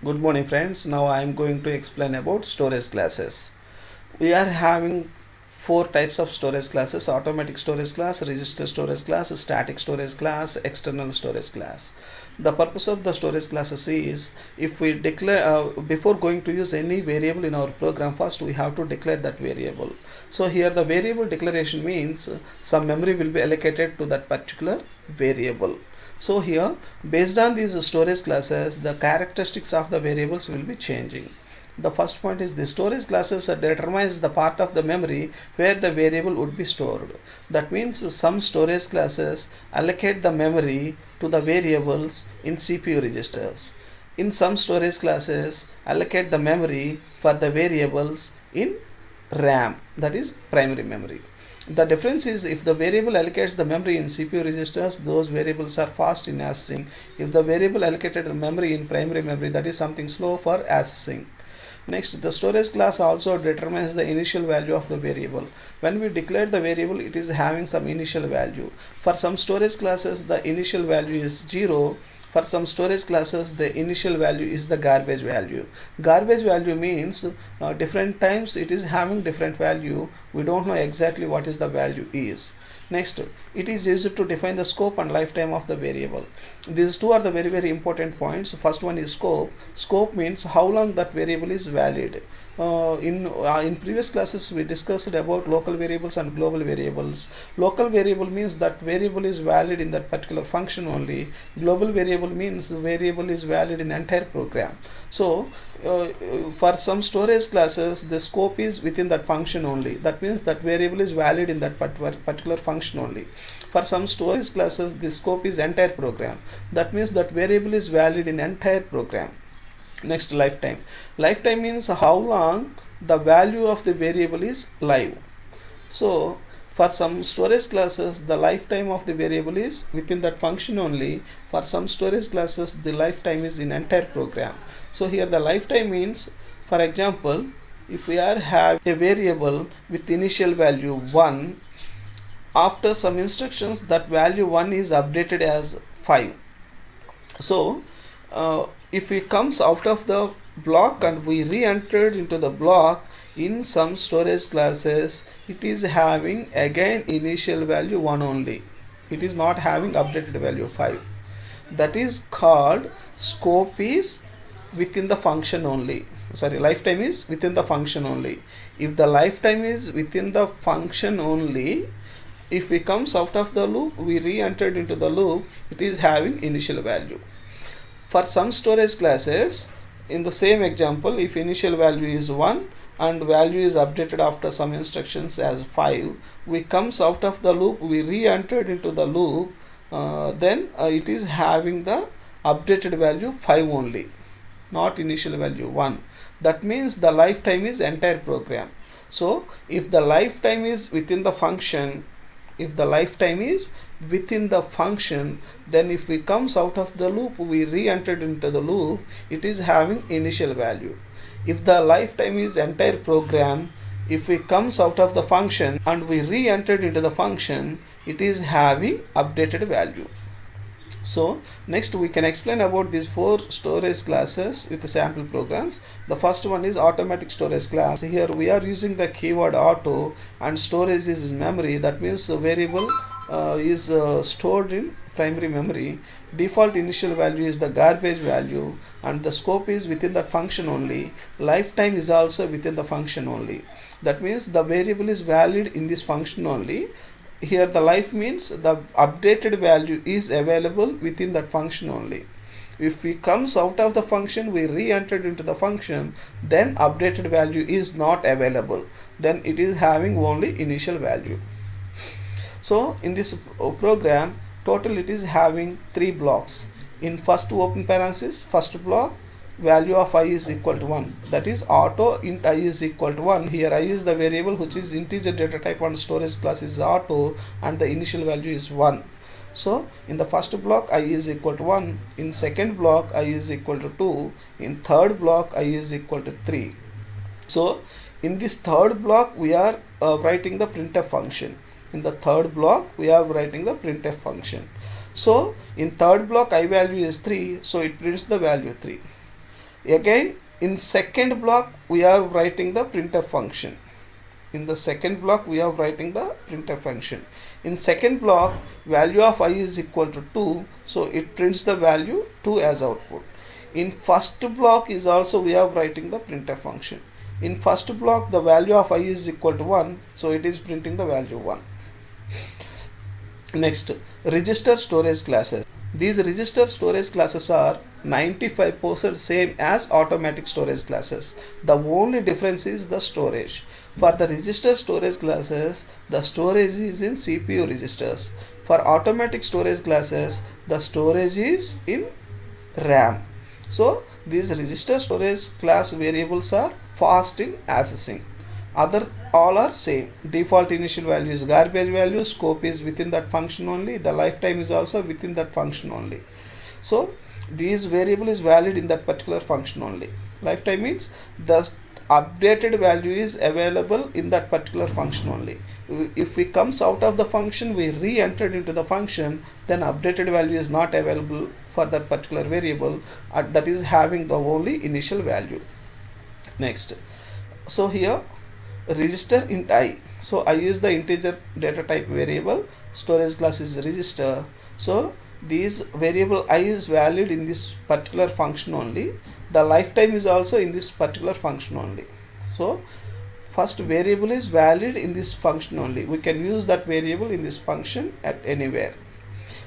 Good morning friends. Now I am going to explain about storage classes. We are having four types of storage classes: automatic storage class, register storage class, static storage class, external storage class. The purpose of the storage classes is if we declare before going to use any variable in our program, first we have to declare that variable. So here the variable declaration means some memory will be allocated to that particular variable. So here, based on these storage classes, the characteristics of the variables will be changing. The first point is the storage classes determines the part of the memory where the variable would be stored. That means some storage classes allocate the memory to the variables in CPU registers. In some storage classes allocate the memory for the variables in RAM, that is primary memory. The difference is if the variable allocates the memory in CPU registers, those variables are fast in accessing. If the variable allocated the memory in primary memory, that is something slow for accessing. Next, the storage class also determines the initial value of the variable. When we declare the variable, it is having some initial value. For some storage classes, the initial value is 0. For some storage classes, the initial value is the garbage value. Garbage value means different times it is having different value. We don't know exactly what is the value is. Next, it is used to define the scope and lifetime of the variable. These two are the very important points. First one is scope. Scope means how long that variable is valid. In previous classes we discussed about local variables and global variables. Local variable means that variable is valid in that particular function only. Global variable means the variable is valid in the entire program. So for some storage classes the scope is within that function only. That means that variable is valid in that particular function only. For some storage classes the scope is entire program. That means that variable is valid in the entire program. Next, lifetime. Lifetime means how long the value of the variable is live. So for some storage classes the lifetime of the variable is within that function only. For some storage classes the lifetime is in entire program. So here the lifetime means, for example, if we are have a variable with initial value 1, after some instructions that value 1 is updated as 5. So if it comes out of the block and we re-entered into the block, in some storage classes it is having again initial value 1 only. It is not having updated value 5. That is called scope is within the function only. Sorry, lifetime is within the function only. If the lifetime is within the function only, if we comes out of the loop, we re-entered into the loop, it is having initial value. For some storage classes, in the same example, if initial value is 1 and value is updated after some instructions as 5, we comes out of the loop, we re-entered into the loop, then it is having the updated value 5 only, not initial value 1. That means the lifetime is entire program. So if the lifetime is within the function, if the lifetime is within the function, then if we comes out of the loop, we re-entered into the loop, it is having initial value. If the lifetime is entire program, if we comes out of the function and we re-entered into the function, it is having updated value. So next we can explain about these four storage classes with the sample programs. The first one is automatic storage class. Here we are using the keyword auto and storage is memory. That means the variable is stored in primary memory. Default initial value is the garbage value and the scope is within the function only. Lifetime is also within the function only. That means the variable is valid in this function only. Here the life means the updated value is available within that function only. If we comes out of the function, we re-entered into the function, then updated value is not available, then it is having only initial value. So in this program total it is having 3 blocks. In first open parenthesis, first block, value of I is equal to 1, that is auto int I is equal to 1. Here I is the variable which is integer data type and storage class is auto and the initial value is 1. So in the first block I is equal to 1, in second block I is equal to 2, in third block I is equal to 3. So in this third block we are writing the printf function. In the third block we are writing the printf function. So in third block I value is 3, so it prints the value 3. Again, in second block we are writing the printf function. In the second block we are writing the printf function. In second block, value of I is equal to 2, so it prints the value 2 as output. In first block is also we are writing the printf function. In first block, the value of I is equal to 1, so it is printing the value 1. Next, register storage classes. These register storage classes are 95% same as automatic storage classes. The only difference is the storage. For the register storage classes, the storage is in CPU registers. For automatic storage classes, the storage is in RAM. So these register storage class variables are fast in accessing. Other all are same. Default initial value is garbage value, scope is within that function only, the lifetime is also within that function only. So this variable is valid in that particular function only. Lifetime means the updated value is available in that particular function only. If we comes out of the function, we re-entered into the function, then updated value is not available for that particular variable, that is having the only initial value. Next, so here register int I. So I is the integer data type variable, storage class is register. So this variable I is valid in this particular function only. The lifetime is also in this particular function only. So first variable is valid in this function only. We can use that variable in this function at anywhere.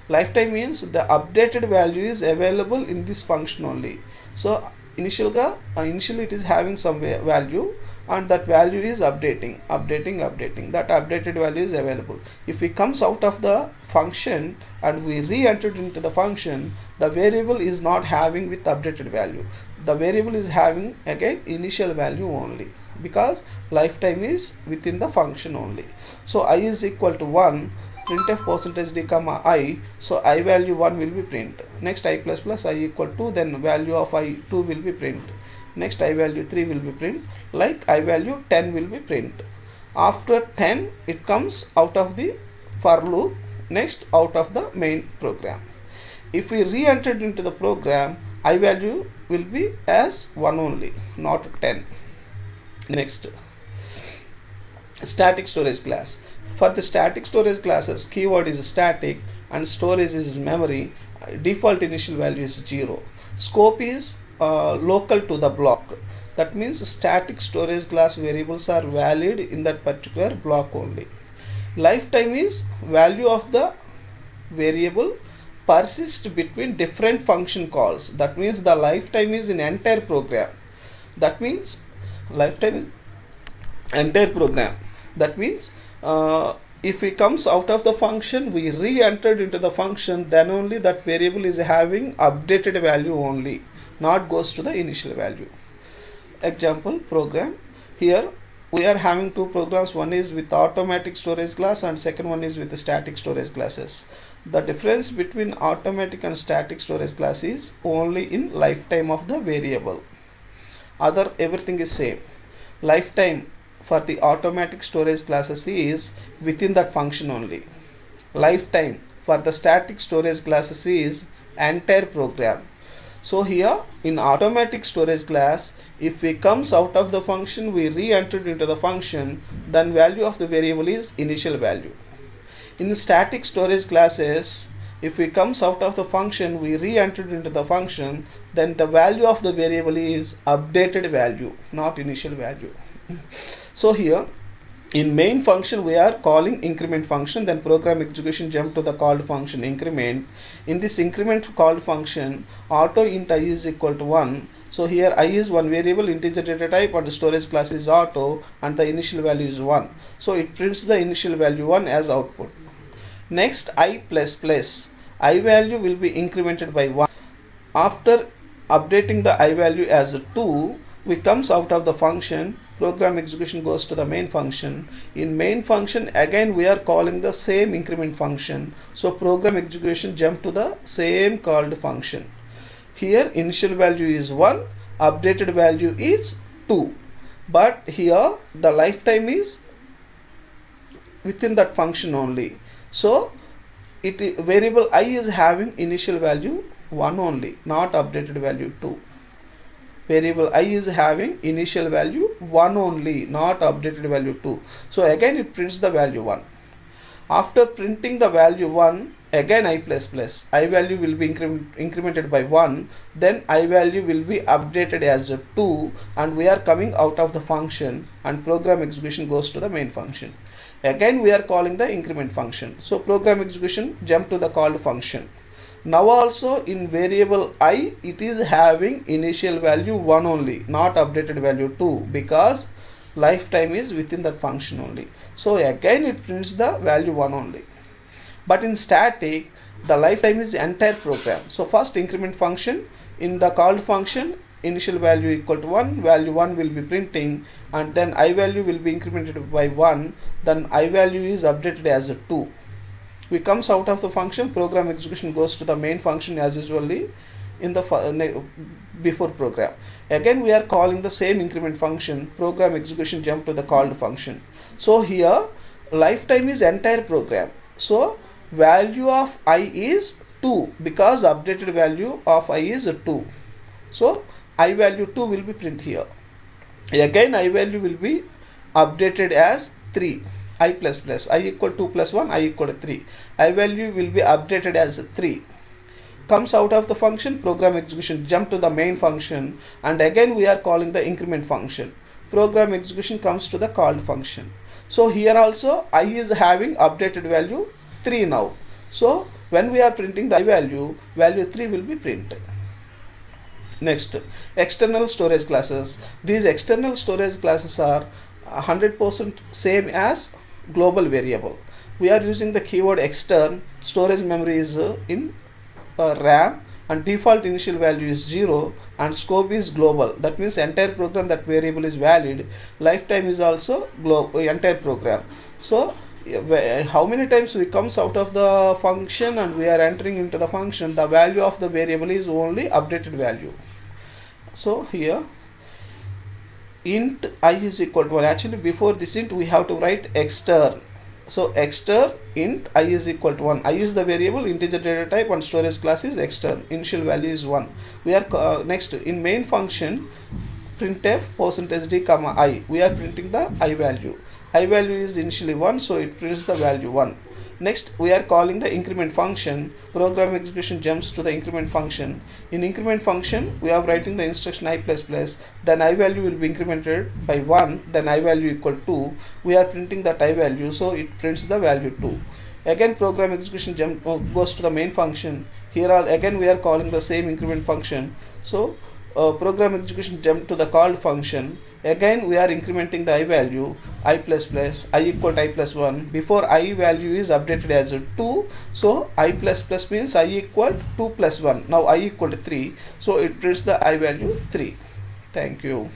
Lifetime means the updated value is available in this function only. So initially it is having some value, and that value is updating. That updated value is available. If we comes out of the function and we re-entered into the function, the variable is not having with updated value. The variable is having again initial value only, because lifetime is within the function only. So I is equal to 1, printf %d comma I, so I value 1 will be print. Next I plus plus I equal to, then value of I 2 will be print. Next I value 3 will be print, like I value 10 will be print. After 10 it comes out of the for loop, next out of the main program. If we re-entered into the program, I value will be as 1 only, not 10. Next, static storage class. For the static storage classes, keyword is static and storage is memory. Default initial value is 0. Scope is local to the block. That means static storage class variables are valid in that particular block only. Lifetime is value of the variable persist between different function calls. That means the lifetime is in entire program. That means lifetime is entire program. That means if it comes out of the function, we re-entered into the function, then only that variable is having updated value only, not goes to the initial value. Example program. Here we are having two programs. One is with automatic storage class and second one is with the static storage classes. The difference between automatic and static storage class is only in lifetime of the variable. Other everything is same. Lifetime for the automatic storage classes is within that function only. Lifetime for the static storage classes is entire program. So here in automatic storage class, if we comes out of the function, we re-entered into the function, then value of the variable is initial value. In static storage classes, if we comes out of the function, we re-entered into the function, then the value of the variable is updated value, not initial value. So here in main function we are calling increment function, then program execution jump to the called function increment. In this increment called function, auto int I is equal to 1. So here I is one variable, integer data type, and the storage class is auto, and the initial value is 1. So it prints the initial value 1 as output. Next I plus plus, I value will be incremented by 1. After updating the I value as 2, we comes out of the function, program execution goes to the main function. In main function again we are calling the same increment function, so program execution jump to the same called function. Here initial value is 1, updated value is 2, but here the lifetime is within that function only. So variable I is having initial value 1 only, not updated value 2. variable I is having initial value 1 only, not updated value 2. So again it prints the value 1. After printing the value 1, again I plus plus, I value will be incremented by 1, then I value will be updated as a 2, and we are coming out of the function and program execution goes to the main function. Again we are calling the increment function. So program execution jump to the called function. Now also in variable I it is having initial value 1 only, not updated value 2, because lifetime is within that function only. So again it prints the value 1 only. But in static the lifetime is entire program. So first increment function, in the called function initial value equal to 1, value 1 will be printing, and then I value will be incremented by 1, then I value is updated as a 2. We comes out of the function, program execution goes to the main function as usually in the before program. Again we are calling the same increment function, program execution jump to the called function. So here lifetime is entire program. So value of I is 2, because updated value of I is 2. So I value 2 will be print here. Again I value will be updated as 3. I plus plus, I equal 2 plus 1, I equal to 3. I value will be updated as 3. Comes out of the function, program execution jump to the main function, and again we are calling the increment function. Program execution comes to the called function. So here also I is having updated value 3 now. So when we are printing the I value, value 3 will be printed. Next, external storage classes. These external storage classes are 100% same as global variable. We are using the keyword extern. Storage memory is in RAM, and default initial value is 0, and scope is global. That means entire program that variable is valid. Lifetime is also global, entire program. So how many times we comes out of the function and we are entering into the function, the value of the variable is only updated value. So here int I is equal to 1. Actually before this int we have to write extern. So extern int I is equal to 1. I is the variable, integer data type, and storage class is extern. Initial value is 1. We are next in main function printf %d comma I. We are printing the I value. I value is initially 1, so it prints the value 1. Next we are calling the increment function. Program execution jumps to the increment function. In increment function we are writing the instruction I plus plus, then I value will be incremented by 1, then I value equal 2. We are printing that I value, so it prints the value 2. Again program execution jump goes to the main function. Here again we are calling the same increment function. So program execution jump to the called function. Again we are incrementing the I value, I plus plus, I equal to I plus 1. Before I value is updated as 2, so I plus plus means I equal 2 plus 1. Now I equal to 3, so it prints the I value 3. Thank you.